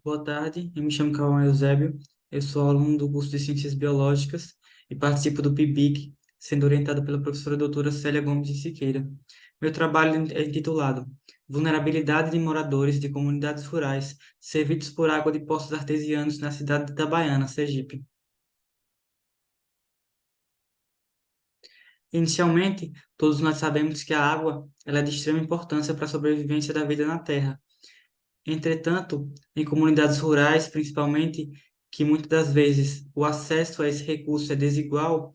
Boa tarde, eu me chamo Cauã Eusébio, eu sou aluno do curso de Ciências Biológicas e participo do PIBIC, sendo orientado pela professora doutora Célia Gomes de Siqueira. Meu trabalho é intitulado Vulnerabilidade de moradores de comunidades rurais servidos por água de poços artesianos na cidade de Itabaiana, Sergipe. Inicialmente, todos nós sabemos que a água ela é de extrema importância para a sobrevivência da vida na Terra. Entretanto, em comunidades rurais, principalmente, que muitas das vezes o acesso a esse recurso é desigual,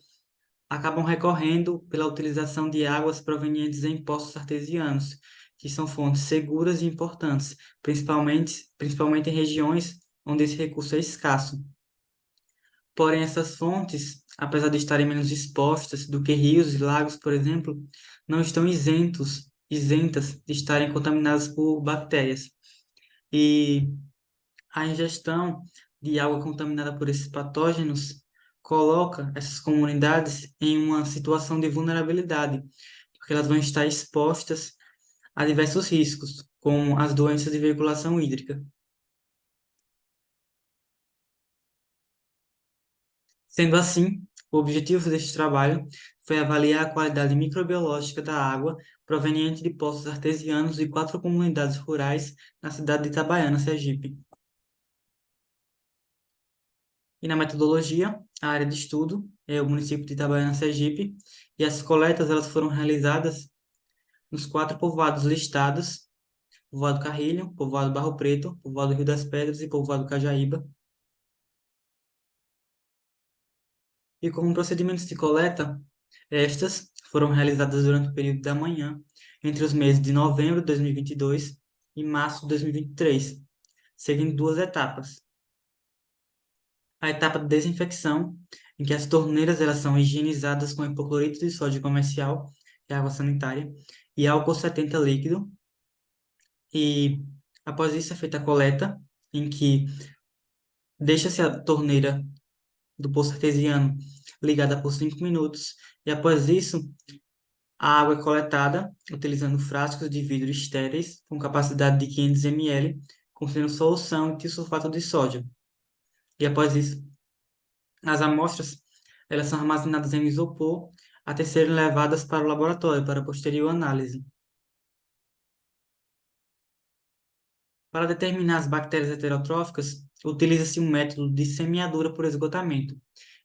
acabam recorrendo pela utilização de águas provenientes em poços artesianos, que são fontes seguras e importantes, principalmente em regiões onde esse recurso é escasso. Porém, essas fontes, apesar de estarem menos expostas do que rios e lagos, por exemplo, não estão isentas de estarem contaminadas por bactérias. E a ingestão de água contaminada por esses patógenos coloca essas comunidades em uma situação de vulnerabilidade, porque elas vão estar expostas a diversos riscos, como as doenças de veiculação hídrica. Sendo assim, o objetivo deste trabalho foi avaliar a qualidade microbiológica da água proveniente de poços artesianos de 4 comunidades rurais na cidade de Itabaiana, Sergipe. E na metodologia, a área de estudo é o município de Itabaiana, Sergipe, e as coletas elas foram realizadas nos 4 povoados listados: povoado Carrilho, povoado Barro Preto, povoado Rio das Pedras e povoado Cajaíba. E como procedimentos de coleta, estas foram realizadas durante o período da manhã, entre os meses de novembro de 2022 e março de 2023, seguindo 2 etapas. A etapa de desinfecção, em que as torneiras elas são higienizadas com hipoclorito de sódio comercial, que é água sanitária, e álcool 70 líquido. E após isso é feita a coleta, em que deixa-se a torneira do poço artesiano ligada por 5 minutos, e após isso a água é coletada utilizando frascos de vidro estéreis com capacidade de 500 ml, contendo solução de sulfato de sódio. E após isso as amostras, elas são armazenadas em isopor até serem levadas para o laboratório para posterior análise. Para determinar as bactérias heterotróficas, utiliza-se um método de semeadura por esgotamento,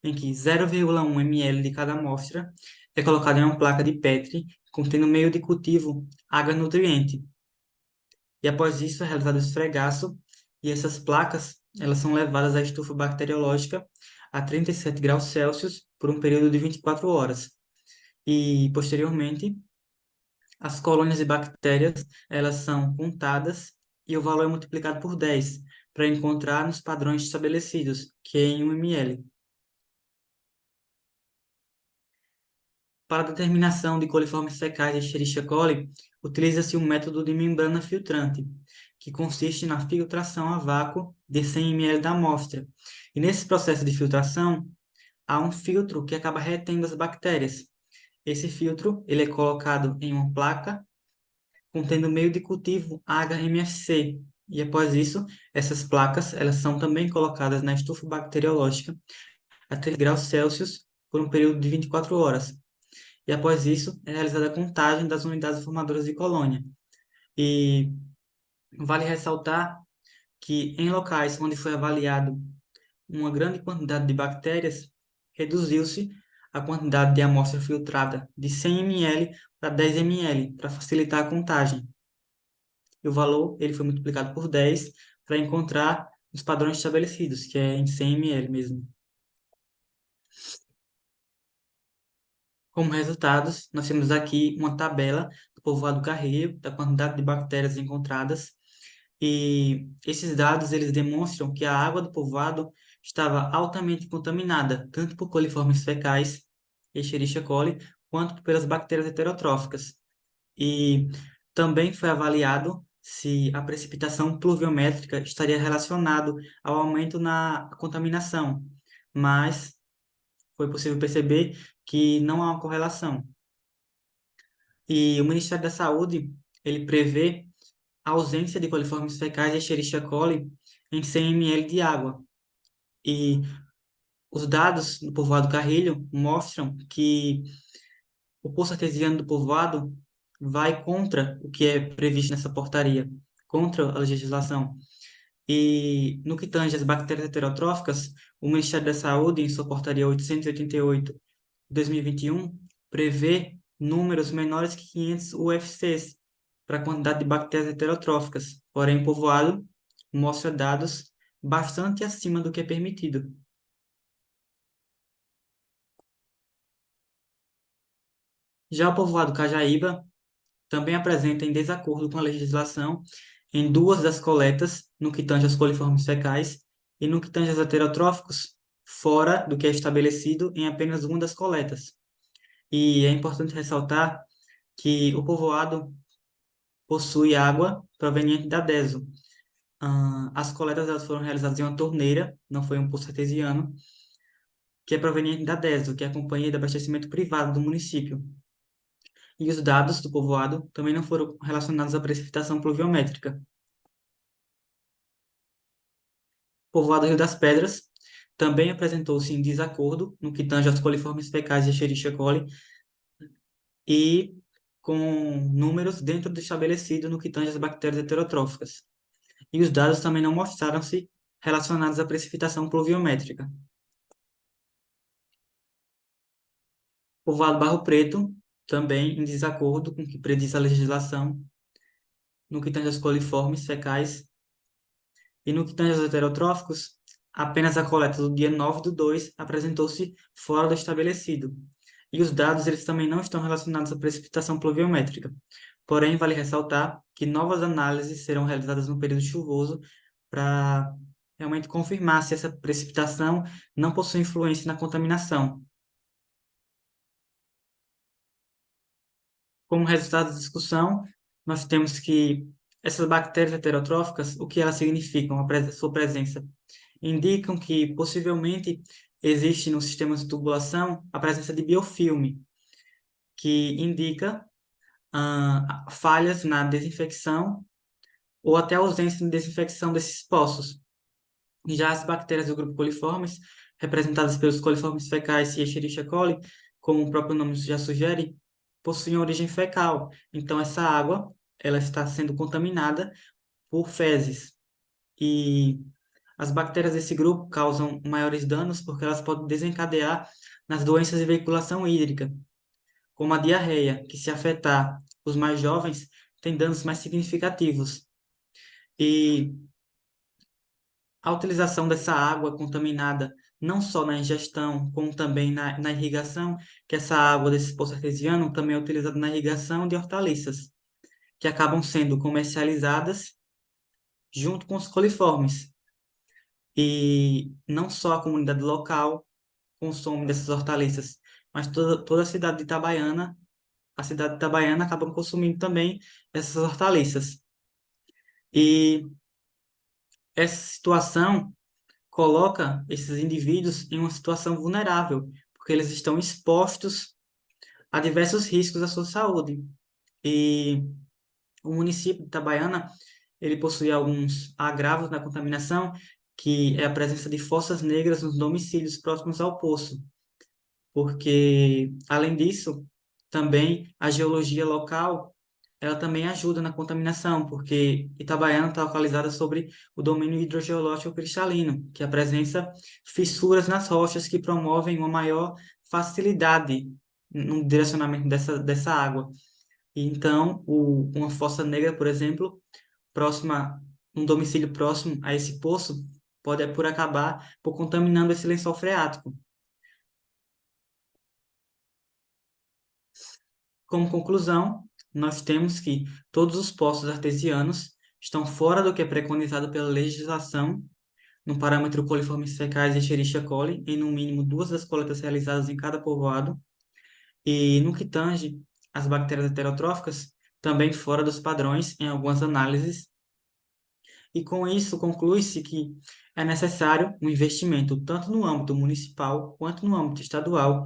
em que 0,1 ml de cada amostra é colocado em uma placa de Petri contendo meio de cultivo água nutriente. E após isso é realizado o esfregaço e essas placas elas são levadas à estufa bacteriológica a 37 graus Celsius por um período de 24 horas. E, posteriormente, as colônias de bactérias, elas são contadas e o valor é multiplicado por 10 para encontrar nos padrões estabelecidos, que é em 1 ml. Para a determinação de coliformes fecais de Escherichia coli, utiliza-se um método de membrana filtrante, que consiste na filtração a vácuo de 100 ml da amostra. E nesse processo de filtração, há um filtro que acaba retendo as bactérias. Esse filtro ele é colocado em uma placa contendo meio de cultivo HMSC. E após isso, essas placas elas são também colocadas na estufa bacteriológica a 3 graus Celsius por um período de 24 horas. E após isso, é realizada a contagem das unidades formadoras de colônia. E vale ressaltar que em locais onde foi avaliado uma grande quantidade de bactérias, reduziu-se a quantidade de amostra filtrada de 100 ml para 10 ml, para facilitar a contagem. E o valor ele foi multiplicado por 10 para encontrar os padrões estabelecidos, que é em 100 ml mesmo. Como resultados, nós temos aqui uma tabela do povoado Carreiro, da quantidade de bactérias encontradas, e esses dados eles demonstram que a água do povoado estava altamente contaminada, tanto por coliformes fecais, Escherichia coli, quanto pelas bactérias heterotróficas. E também foi avaliado se a precipitação pluviométrica estaria relacionado ao aumento na contaminação, mas foi possível perceber que não há uma correlação. E o Ministério da Saúde, ele prevê a ausência de coliformes fecais e Escherichia coli em 100 ml de água. E os dados do povoado Carrilho mostram que o poço artesiano do povoado vai contra o que é previsto nessa portaria, contra a legislação. E no que tange às bactérias heterotróficas, o Ministério da Saúde, em sua portaria 888/2021, prevê números menores que 500 UFCs para a quantidade de bactérias heterotróficas. Porém, o povoado mostra dados bastante acima do que é permitido. Já o povoado Cajaíba também apresenta em desacordo com a legislação em duas das coletas, no que tange aos coliformes fecais e no que tange aos heterotróficos, fora do que é estabelecido em apenas uma das coletas. E é importante ressaltar que o povoado possui água proveniente da DESO. As coletas elas foram realizadas em uma torneira, não foi um poço artesiano, que é proveniente da DESO, que é a Companhia de Abastecimento Privado do município. E os dados do povoado também não foram relacionados à precipitação pluviométrica. O povoado Rio das Pedras também apresentou-se em desacordo no que tange aos coliformes fecais e Escherichia coli e com números dentro do estabelecido no que tange às bactérias heterotróficas. E os dados também não mostraram-se relacionados à precipitação pluviométrica. O povoado Barro Preto, também em desacordo com o que prediz a legislação no que tange aos coliformes fecais e no que tange aos heterotróficos, apenas a coleta do dia 9/2 apresentou-se fora do estabelecido. E os dados eles também não estão relacionados à precipitação pluviométrica. Porém, vale ressaltar que novas análises serão realizadas no período chuvoso para realmente confirmar se essa precipitação não possui influência na contaminação. Como resultado da discussão, nós temos que essas bactérias heterotróficas, o que elas significam, sua presença? Indicam que possivelmente existe no sistema de tubulação a presença de biofilme, que indica falhas na desinfecção ou até ausência de desinfecção desses poços. E já as bactérias do grupo coliformes, representadas pelos coliformes fecais e Escherichia coli, como o próprio nome já sugere, possuem origem fecal. Então, essa água ela está sendo contaminada por fezes. E as bactérias desse grupo causam maiores danos porque elas podem desencadear nas doenças de veiculação hídrica, como a diarreia, que se afetar os mais jovens, tem danos mais significativos. E a utilização dessa água contaminada, não só na ingestão, como também na irrigação, que essa água desse poço artesiano também é utilizada na irrigação de hortaliças, que acabam sendo comercializadas junto com os coliformes. E não só a comunidade local consome dessas hortaliças, mas toda a cidade de Itabaiana, a cidade de Itabaiana acaba consumindo também essas hortaliças. E essa situação coloca esses indivíduos em uma situação vulnerável, porque eles estão expostos a diversos riscos à sua saúde. E o município de Itabaiana, ele possui alguns agravos na contaminação, que é a presença de fossas negras nos domicílios próximos ao poço, porque, além disso, também a geologia local, ela também ajuda na contaminação, porque Itabaiana está localizada sobre o domínio hidrogeológico cristalino, que apresenta fissuras nas rochas que promovem uma maior facilidade no direcionamento dessa água. E então, uma fossa negra, por exemplo, próxima, um domicílio próximo a esse poço, pode por acabar por contaminando esse lençol freático. Como conclusão, nós temos que todos os poços artesianos estão fora do que é preconizado pela legislação no parâmetro coliformes fecais e Escherichia coli, em no mínimo duas das coletas realizadas em cada povoado, e no que tange as bactérias heterotróficas, também fora dos padrões em algumas análises. E com isso conclui-se que é necessário um investimento tanto no âmbito municipal quanto no âmbito estadual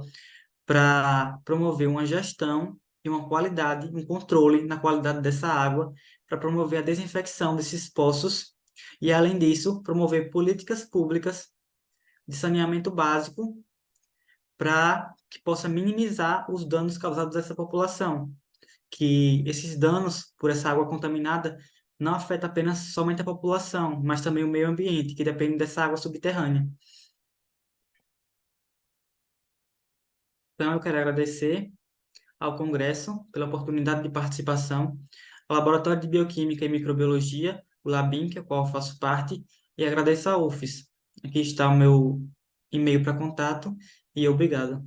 para promover uma gestão e uma qualidade, um controle na qualidade dessa água, para promover a desinfecção desses poços e, além disso, promover políticas públicas de saneamento básico para que possa minimizar os danos causados a essa população, que esses danos por essa água contaminada não afetam apenas somente a população, mas também o meio ambiente, que depende dessa água subterrânea. Então, eu quero agradecer ao Congresso pela oportunidade de participação, ao Laboratório de Bioquímica e Microbiologia, o LABIM, que é o qual eu faço parte, e agradeço à UFES. Aqui está o meu e-mail para contato e obrigado.